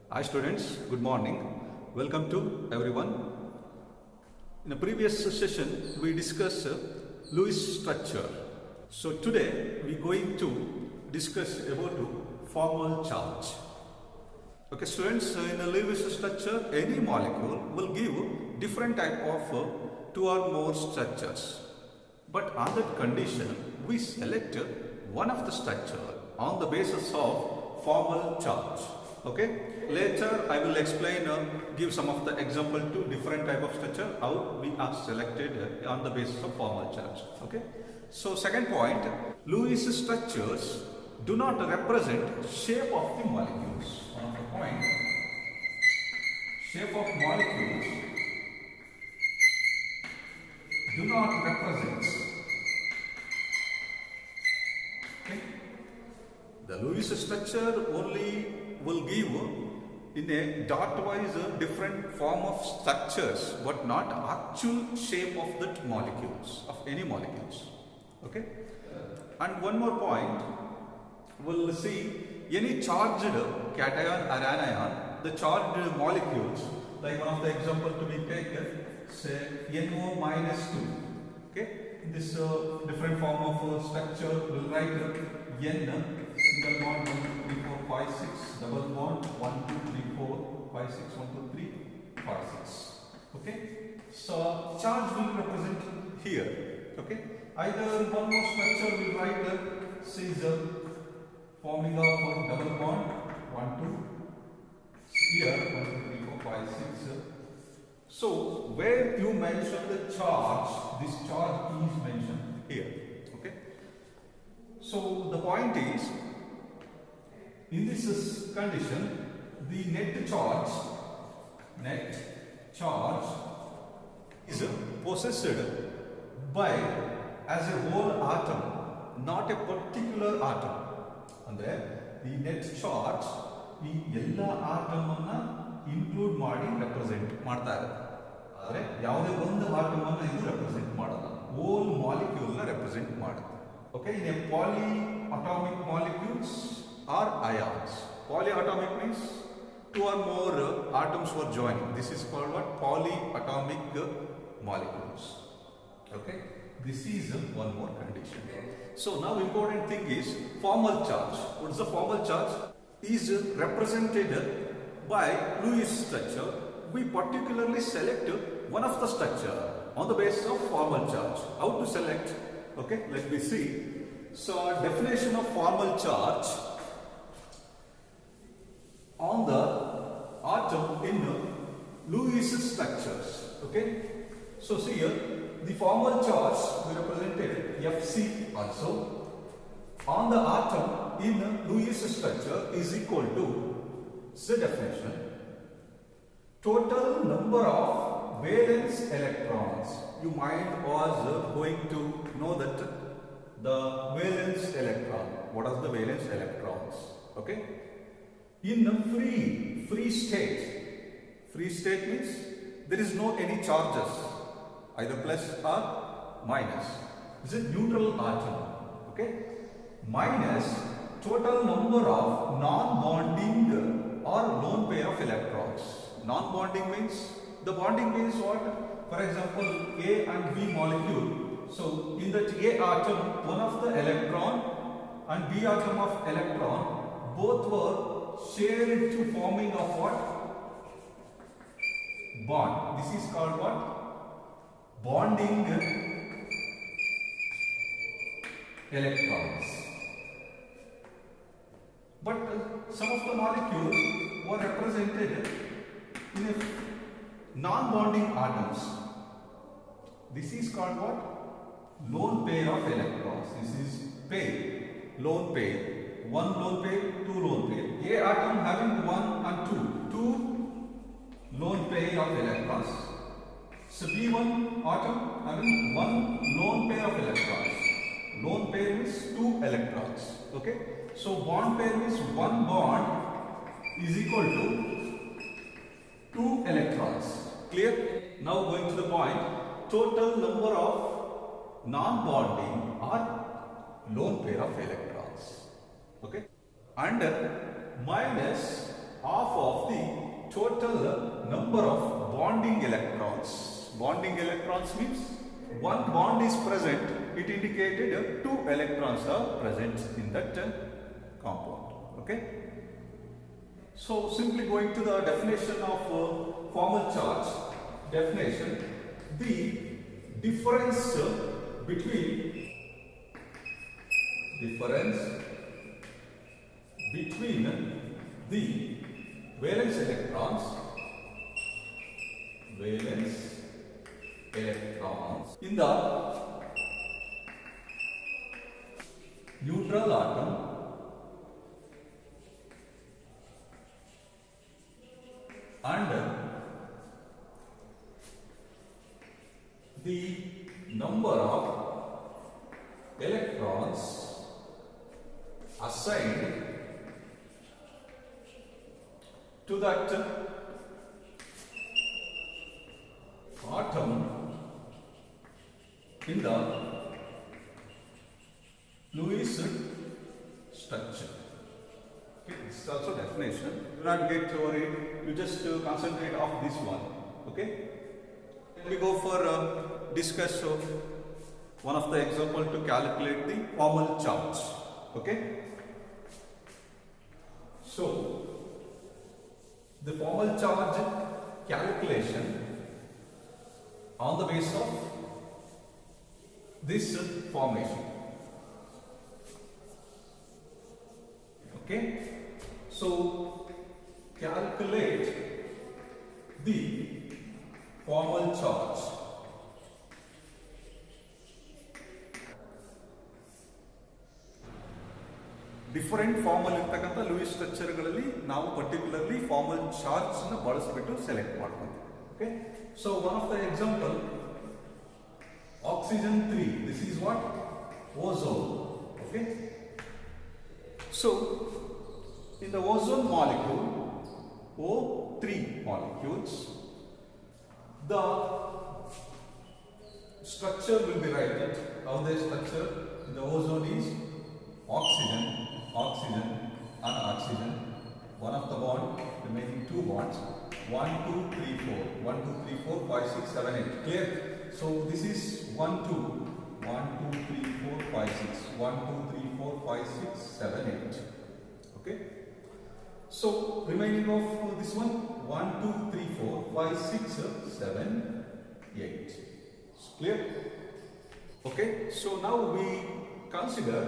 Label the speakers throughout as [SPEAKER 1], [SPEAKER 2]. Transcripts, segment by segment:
[SPEAKER 1] Hi students, good morning. Welcome to everyone. In the previous session, we discussed Lewis structure. So today, we are going to discuss about formal charge. Okay students, in a Lewis structure, any molecule will give different type of two or more structures. But on that condition, we select one of the structure on the basis of formal charge. Okay. Later, I will explain, give some of the example to different type of structure, how we are selected on the basis of formal charge. Okay. So second point, Lewis structures do not represent shape of the molecules. One of the point, shape of molecules do not represent. Okay. The Lewis structure only will give in a dot-wise different form of structures, but not actual shape of that molecules, of any molecules. Okay. And one more point, we'll see any charged cation or anion, the charged molecules, like one of the example to be taken, say NO minus 2. Okay. This different form of structure will write N single bond 1, 2, 3, 4, 5, 6, double bond 1, 2, 3, 4, 5, 6, 1, 2, 3, 5, 6. Okay. So charge will represent here. Okay. Either one more structure will write seizure forming of double bond 1, 2. Here 1, 2, 3, 4, 5, 6. So where you mention the charge, this charge is mentioned here. Okay. So the point is, in this condition, the net charge is possessed by as a whole atom, not a particular atom. And the net charge ಈ ಎಲ್ಲ atom ಅನ್ನ include ಮಾಡಿ represent ಮಾಡ್ತಾ ಇರುತ್ತೆ. ಆದರೆ ಯಾವುದೇ ಒಂದು atom ಅನ್ನ ಇದು ರೆಪ್ರೆಸೆಂಟ್ ಮಾಡಲ್ಲ, ಹೋಲ್ ಮಾಲಿಕ್ಯೂಲ್ ನ ರೆಪ್ರೆಸೆಂಟ್ ಮಾಡುತ್ತೆ. Okay, in a polyatomic molecules or ions. Polyatomic means two or more atoms were joining. This is called what? Polyatomic molecules. Okay, this is one more condition. So now important thing is formal charge. What is the formal charge? Is represented by Lewis structure. We particularly select one of the structure on the basis of formal charge. How to select? Okay, let me see. So definition of formal charge on the atom in Lewis structures. Okay, so see here the formal charge we represented Fc also on the atom in Lewis structure is equal to the definition total number of valence electrons. You might was going to know that the valence electron. What are the valence electrons? Okay. In a free state. Free state means there is no any charges, either plus or minus. It's a neutral atom. Okay. Minus total number of non-bonding or lone pair of electrons. Non-bonding means, the bonding means what? For example, A and B molecule. So in that A atom, one of the electron and B atom of electron both were shared to forming of what? Bond. This is called what? Bonding electrons. But some of the molecules were represented in a non-bonding atoms. This is called what? Lone pair of electrons. This is pair, lone pair. One lone pair, two lone pair. A atom having 1 and 2. Two lone pair of electrons. So B1 atom having 1 lone pair of electrons. Lone pair means 2 electrons. Okay. So bond pair means 1 bond is equal to 2 electrons. Clear? Now going to the point, total number of non-bonding or lone pair of electrons. Okay, and minus half of the total number of bonding electrons. Bonding electrons means one bond is present, it indicated two electrons are present in that compound. Okay. So simply going to the definition of formal charge. Definition: the difference between the valence electrons in the neutral atom and the number of electrons assigned to that atom in the Lewis structure. Okay, this is also definition. Do not get worried. You just concentrate on this one. Okay. We go for discuss one of the example to calculate the formal charge. Okay. So the formal charge calculation on the basis of this formation. Okay. So calculate the formal charge. Different formal ಇರತಕ್ಕಂತ Louis structure ಗಳಲ್ಲಿ ನಾವು particularly formal charge ನ ಬಳಸಿಬಿಟ್ಟು select ಮಾಡ್ತೀವಿ. Okay. So one of the example oxygen 3. This is what? Ozone. Okay. So in the ozone molecule, O3 molecules, the structure will be written. How the structure in the ozone is oxygen, oxygen and oxygen. One of the bond, remaining two bonds. 1, 2, 3, 4. 1, 2, 3, 4, 5, 6, 7, 8. Clear? So this is 1, 2. 1, 2, 3, 4, 5, 6. 1, 2, 3, 4, 5, 6, 7, 8. Okay. So remaining of this one, 1, 2, 3, 4, 5, 6, 7, 8. Clear? Okay. So now we consider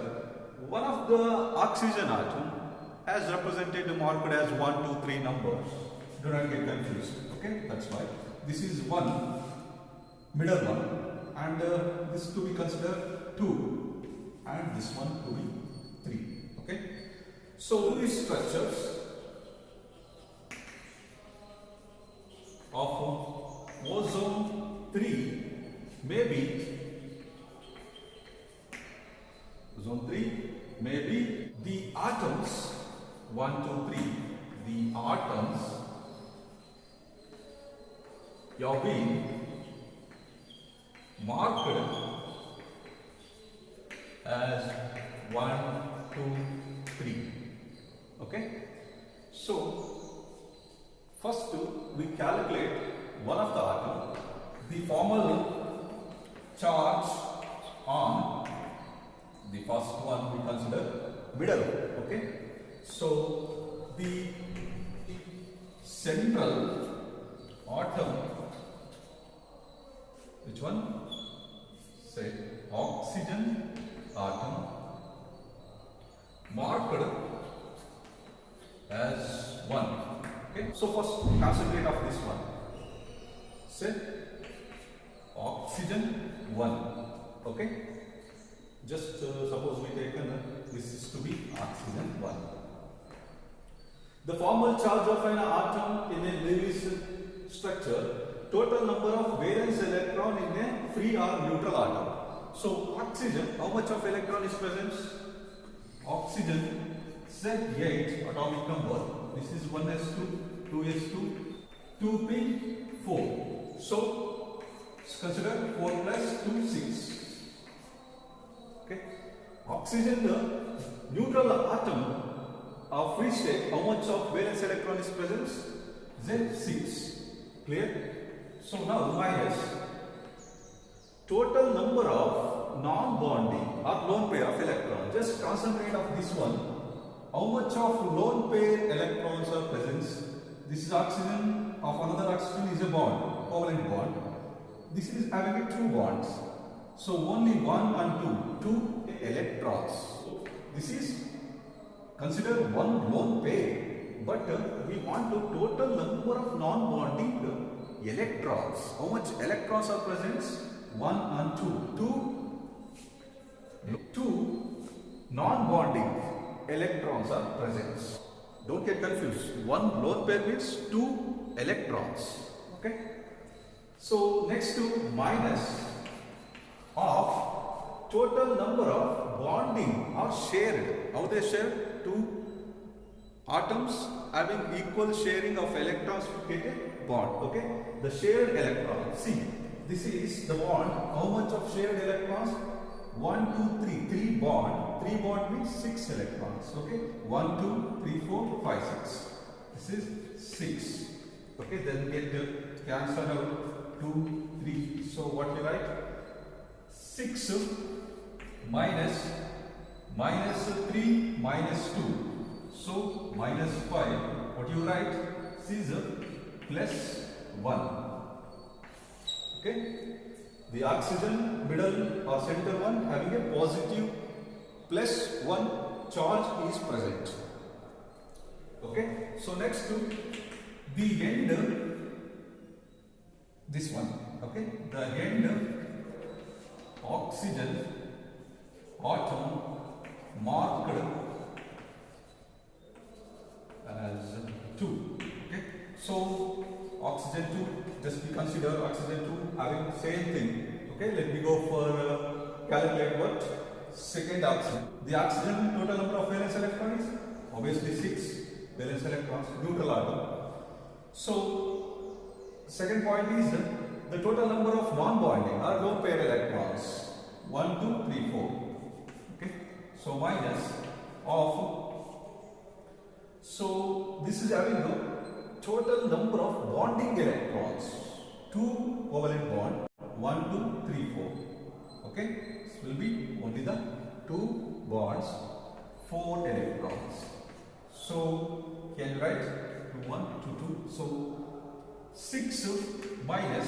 [SPEAKER 1] one of the oxygen atom as represented marked as 1, 2, 3 numbers. Do not get confused. Okay. That's why this is 1, middle one, and this to be considered 2, and this one to be 3. Okay. So these structures of ozone 3 may be the atoms 1, 2, 3. The atoms have been marked as 1, 2, 3. Okay. So first we calculate one of the atom, the formal charge on the first one we consider middle. Okay. So the central atom, which one? Say oxygen atom, marked as 1. Okay. So first concentrate of this one. Say oxygen 1. Okay. Just suppose we take this is to be oxygen 1. The formal charge of an atom in a Lewis structure, total number of valence electron in a free or neutral atom. So oxygen, how much of electron is present? Oxygen, say 8 atomic number. This is 1s2, 2s2, 2p4. So consider 4 plus 2, 6. Okay. Oxygen, the neutral atom of free state, how much of valence electron is present? 6. Clear? So now minus total number of non-bonding or lone pair of electrons. Just concentrate on this one. How much of lone pair electrons are present? This is oxygen of another oxygen is a bond, covalent bond. This is having two bonds. So only 1 and 2 electrons. This is considered one lone pair. But we want the total number of non-bonding electrons. How much electrons are present? 1 and 2. Two non-bonding electrons are present. Don't get confused. One lone pair means 2 electrons. Okay. So next to minus of total number of bonding or shared. How they share? 2 atoms having equal sharing of electrons to get a bond. Okay, the shared electron. See, this is the bond. How much of shared electrons? 1, 2, 3. 3 bond. 3 bond means 6 electrons. Okay, 1, 2, 3, 4, 5, 6. This is 6. Okay, then get cancelled out. 2, 3. So what you write? 6 minus 3 minus 2. So minus 5. What you write? This is plus 1. Okay. The oxygen middle or center one having a positive plus 1 charge is present. Okay. So next to the end, this one. Okay. The end oxygen atom marked as 2. Okay. So oxygen 2, just we consider oxygen 2 having same thing. Okay, let me go for calculate what? Second oxygen. The oxygen total number of valence electrons is obviously 6 valence electrons, neutral atom. So second point is the total number of non-bonding or lone pair electrons. 1, 2, 3, 4. Okay. So minus of. So this is having the total number of bonding electrons. 2 covalent bond. 1, 2, 3, 4. Okay. This will be only the 2 bonds, 4 electrons. So can you write 2, 1, 2, 2. So 6 minus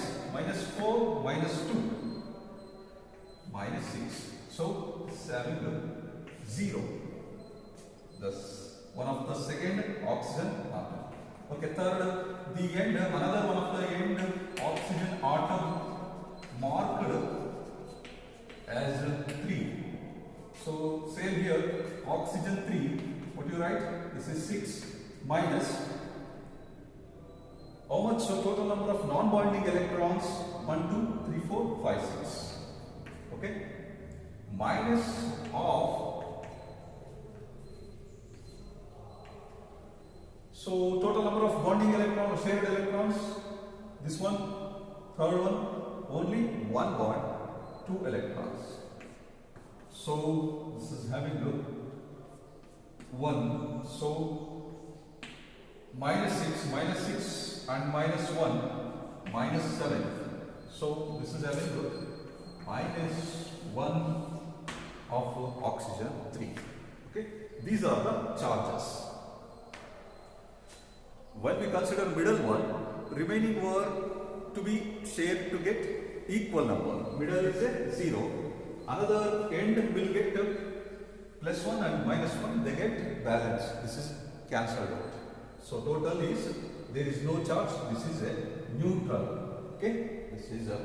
[SPEAKER 1] 4 minus 2 minus 6. So this is having the 0. Thus one of the second oxygen atom. Okay, third, the end, another one of the end oxygen atom marked as 3. So same here, oxygen 3, what do you write? This is 6 minus how much? So total number of non-bonding electrons 1, 2, 3, 4, 5, 6. Okay, minus of. So total number of bonding electrons, shared electrons, this one, third one, only 1 bond, 2 electrons. So this is having 1. So minus 6 and minus 1, minus 7. So this is having minus 1 of oxygen 3. Okay, these are the charges. When we consider middle one, remaining were to be shared to get equal number. Middle is a 0. Another end will get plus 1 and minus 1. They get balance. This is cancelled out. So total is, there is no charge. This is a neutral. Okay. This is a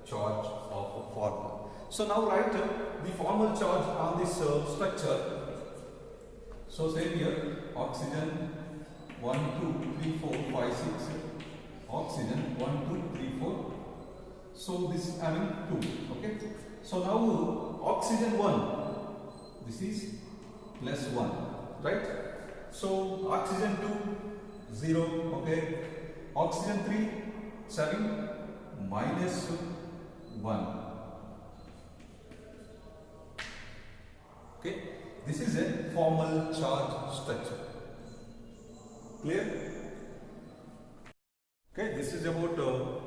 [SPEAKER 1] charge of a formula. So now write the formal charge on this structure. So say here oxygen 1, 2, 3, 4, 5, 6. Oxygen 1, 2, 3, 4. So this is having 2. Okay. So now oxygen 1. This is plus 1. Right. So oxygen 2, 0. Okay. Oxygen 3, 7, minus 1. Okay. This is a formal charge structure. Clear? Okay, this is about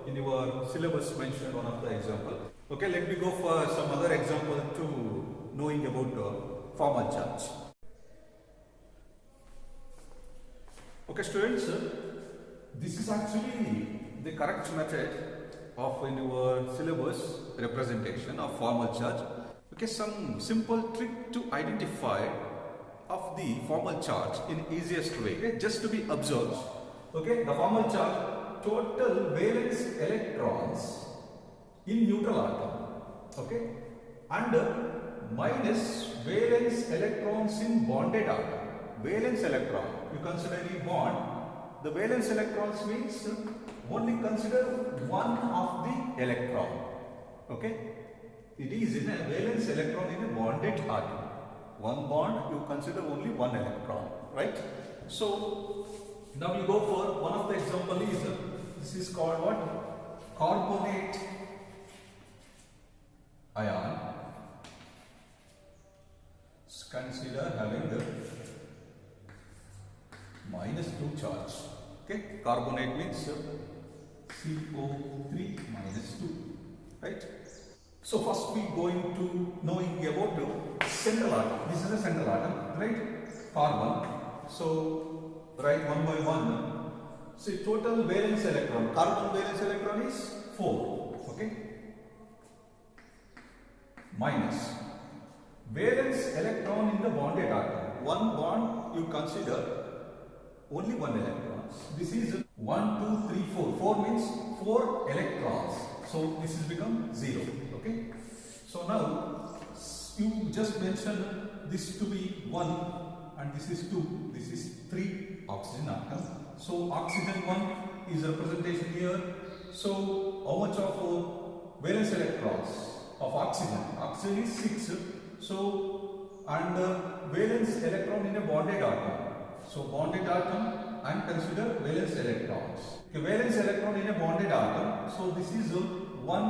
[SPEAKER 1] in your syllabus mentioned one of the example. Okay, let me go for some other example to knowing about formal charge. Okay, students, this is actually the correct method of in your syllabus representation of formal charge. Okay, some simple trick to identify of the formal charge in easiest way. Okay, just to be observed. Okay, the formal charge, total valence electrons in neutral atom. Okay, and minus valence electrons in bonded atom. Valence electron, you consider any bond. The valence electrons means only consider one of the electron. Okay, it is in a valence electron in a bonded atom. One bond, you consider only one electron, right? So now you go for one of the example is this is called what? Carbonate ion. Consider having the -2 charge. Okay, carbonate means CO3 -2, right? So first we going to knowing about the central atom. This is a central atom, right? Carbon. So write one by one. See, total valence electron. Carbon valence electron is 4. Okay. Minus valence electron in the bonded atom. One bond you consider only one electron. This is 1, 2, 3, 4. 4 means 4 electrons. So this is become 0. Okay. So now you just mention this to be 1 and this is 2. This is 3 oxygen atom. So oxygen 1 is representation here. So how much of valence electrons of oxygen? Oxygen is 6. So and valence electron in a bonded atom. So bonded atom and consider valence electrons. Okay, valence electron in a bonded atom. So this is one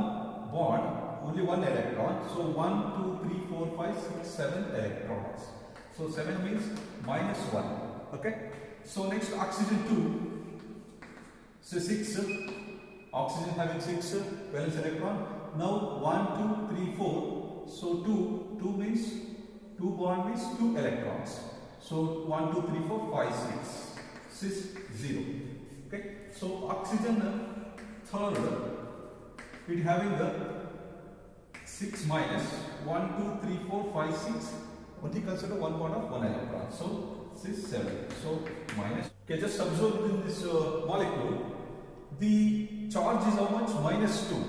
[SPEAKER 1] bond, only one electron. So 1, 2, 3, 4, 5, 6, 7 electrons. So 7 means -1. Okay. So next oxygen 2. So 6. Oxygen having 6 valence electron. Now 1, 2, 3, 4. So 2 means 2 bond means 2 electrons. So 1, 2, 3, 4, 5, 6, 0. Okay. So oxygen third, it having the 6 minus 1, 2, 3, 4, 5, 6. Only consider one bond of 1 electron. So 6, 7. So minus. Okay, just observe in this molecule, the charge is how much? -2.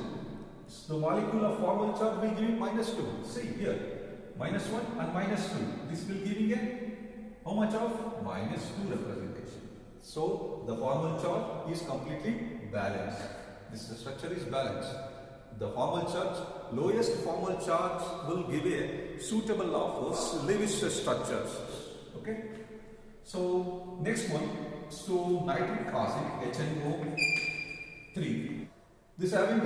[SPEAKER 1] So the molecule of formal charge will give -2. See here, -1 and -2. This will giving a how much of? -2 representation. So the formal charge is completely balanced. This structure is balanced. The formal charge, lowest formal charge will give a suitable of Lewis structures. Okay. So next one, so nitric acid HNO3. This having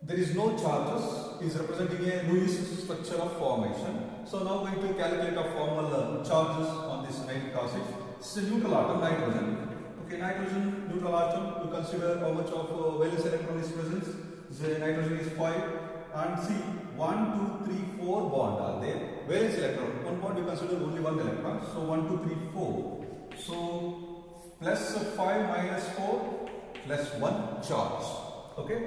[SPEAKER 1] there is no charges, is representing a Lewis structure of formation. So now we going to calculate a formal charges on this nitric acid. This is a neutral atom, nitrogen. Okay, nitrogen, neutral atom, you consider how much of valence electron is present. The nitrogen is 5 and see 1, 2, 3, 4 bond are there. Valence electron, one bond you consider only one electron. So 1, 2, 3, 4. So plus 5 minus 4 plus 1 charge. Okay.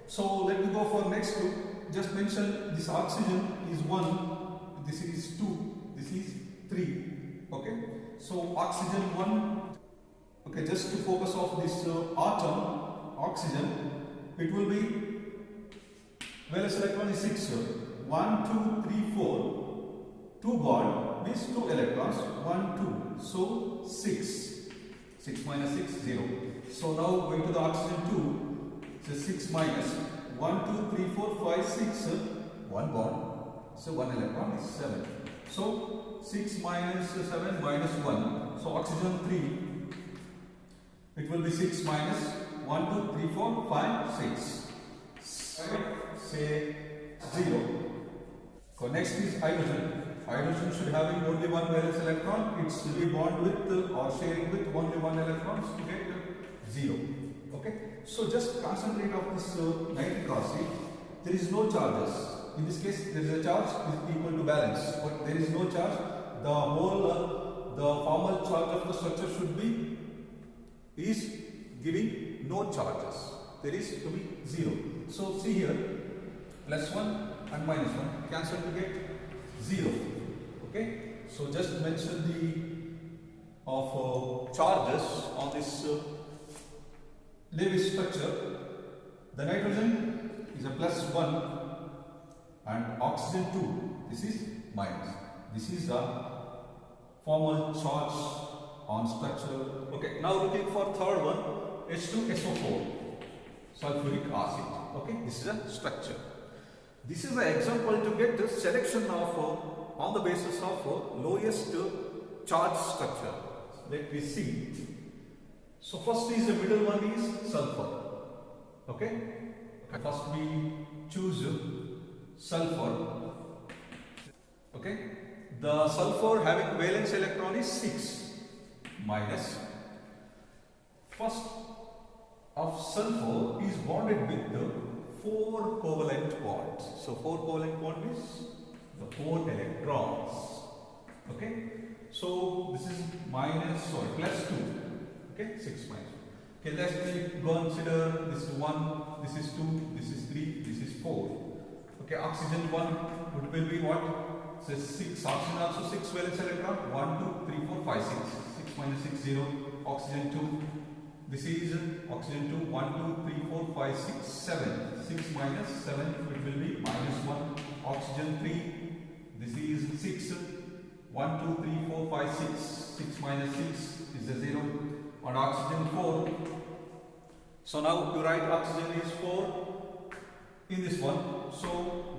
[SPEAKER 1] So let me go for next two. Just mention this oxygen is 1, this is 2, this is 3. Okay. So oxygen 1. Okay, just to focus off this atom, oxygen, it will be valence electron is 6. 1, 2, 3, 4. 2 bond means 2 electrons. 1, 2. So 6. 6 minus 6, 0. So now going to the oxygen 2. So 6 minus 1, 2, 3, 4, 5, 6. 1 bond. So 1 electron is 7. So 6 minus 7 minus 1. So oxygen 3. It will be 6 minus 1, 2, 3, 4, 5, 6. Say 0. So next is hydrogen. hydrogen should having only one valence electron, it will be bond with or sharing with only one electrons to get 0. Okay, so just concentrate on this nitric acid. There is no charges. In this case, there is a charge is equal to valence, but there is no charge. The whole the formal charge of the structure should be is giving no charges. There is to be 0. So see here, +1 and -1 cancel to get 0. Okay, so just mention the of charges on this Lewis structure. The nitrogen is a +1 and oxygen 2. This is minus. This is the formal charge on structure. Okay, now looking for third one, H2SO4, sulfuric acid. Okay, this is a structure. This is an example to get the selection of on the basis of lowest charge structure. Let me see. So first is the middle one is sulfur. Okay, first we choose sulfur. Okay, the sulfur having valence electron is 6 minus. First of sulfur is bonded with the 4 covalent bonds. So 4 covalent bond is the 4 electrons. Okay, so this is +2. Okay, 6 minus. Okay, let's consider this is 1, this is 2, this is 3, this is 4. Okay, oxygen 1 will be what? So 6, oxygen also 6 valence electron. 1, 2, 3, 4, 5, 6. 6 minus 6, 0. Oxygen 2. This is oxygen 2, 1, 2, 3, 4, 5, 6, 7. 6 minus 7, it will be -1. Oxygen 3, this is 6. 1, 2, 3, 4, 5, 6. 6 minus 6 is a 0. And oxygen 4. So now you write oxygen is 4 in this one. So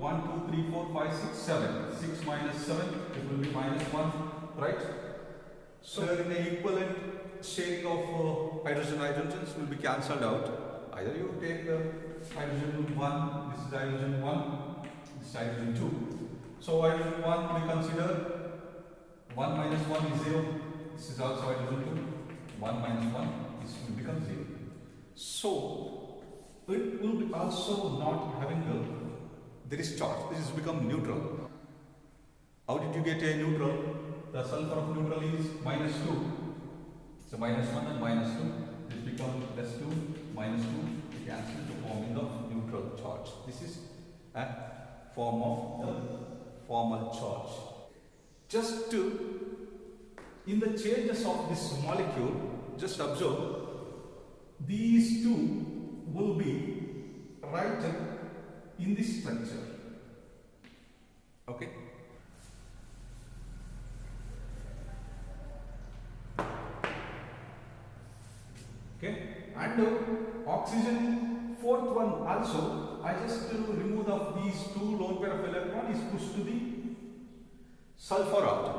[SPEAKER 1] 1, 2, 3, 4, 5, 6, 7. 6 minus 7, it will be -1, right? So in the equivalent sharing of hydrogens will be cancelled out. Either you take hydrogen 1, this is hydrogen 1, this is hydrogen 2. So hydrogen 1 we consider 1 minus 1 is 0. This is also hydrogen 2. 1 minus 1, this will become 0. So it will be also not having there is charge. This is become neutral. How did you get a neutral? The sulfur of neutral is -2. So -1 and -2. This becomes +2, -2. We cancel to forming the neutral charge. This is a form of the formal charge. Just to in the changes of this molecule, just observe these two will be right in this structure. Okay. Okay, and oxygen fourth one also, I just remove these two lone pair of electron is pushed to the sulfur atom.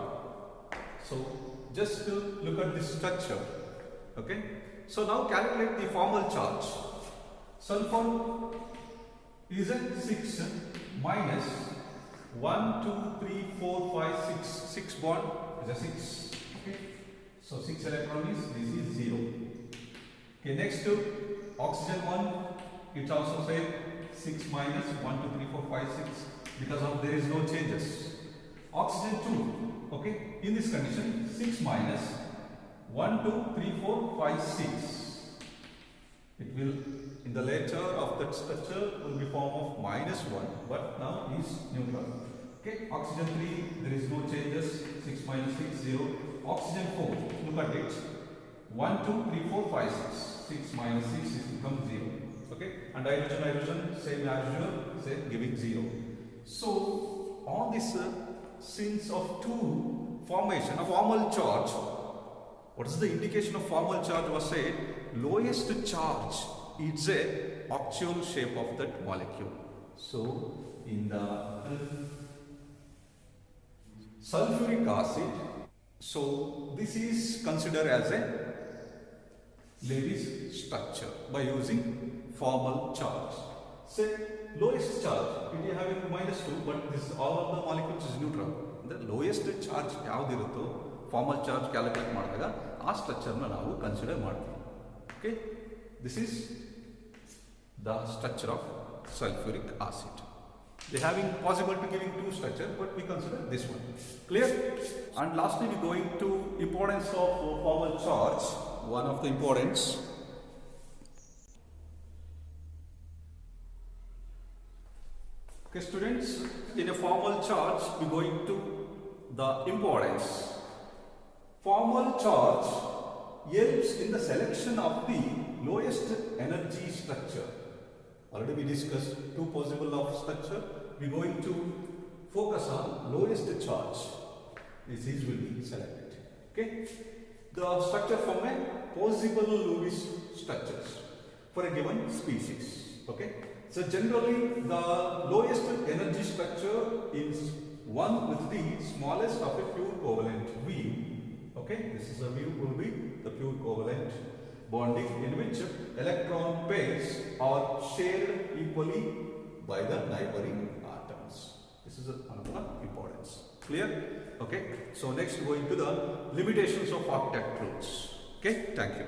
[SPEAKER 1] So just look at this structure. Okay, so now calculate the formal charge. Sulfur is a 6 minus 1, 2, 3, 4, 5, 6. 6 bond is a 6. Okay, so 6 electron is this is 0. Okay, next to oxygen 1, it's also say 6 minus 1, 2, 3, 4, 5, 6 because of there is no changes. Oxygen 2, okay, in this condition 6 minus 1, 2, 3, 4, 5, 6. It will in the later of that structure will be form of -1, but now is neutral. Okay, oxygen 3, there is no changes. 6 minus 6, 0. Oxygen 4, look at it. 1, 2, 3, 4, 5, 6. 6 minus 6 is become 0. Okay, and hydrogen, same as usual, say giving 0. So on this since of two formation of formal charge, what is the indication of formal charge was said? Lowest charge is a actual shape of that molecule. So in the sulfuric acid, so this is considered as a Lewis structure by using formal charge. Say lowest charge, it is having -2, but this all of the molecules is neutral. ಅಂದರೆ lowest charge ಯಾವುದಿರುತ್ತೋ formal charge calculate ಮಾಡಿದಾಗ ಆ ಸ್ಟ್ರಕ್ಚರ್ನ ನಾವು consider ಮಾಡ್ತೀವಿ. Okay, this is the structure of sulfuric acid. They having possible to giving two structure, but we consider this one. Clear? And lastly, we going to importance of formal charge. One of the importance. Okay, students, in a formal charge, we going to the importance. Formal charge helps in the selection of the lowest energy structure. Already we discussed two possible of structure. We are going to focus on lowest charge. These will be selected. Okay. The structure from a possible Lewis structures for a given species. Okay. So generally the lowest energy structure is one with the smallest of a pure covalent V. Okay. This is a V will be the pure covalent bonding in which electron pairs are shared equally by the neighboring atoms. This is another importance. Clear? Okay. So next going to the limitations of octet rules. Okay. Thank you.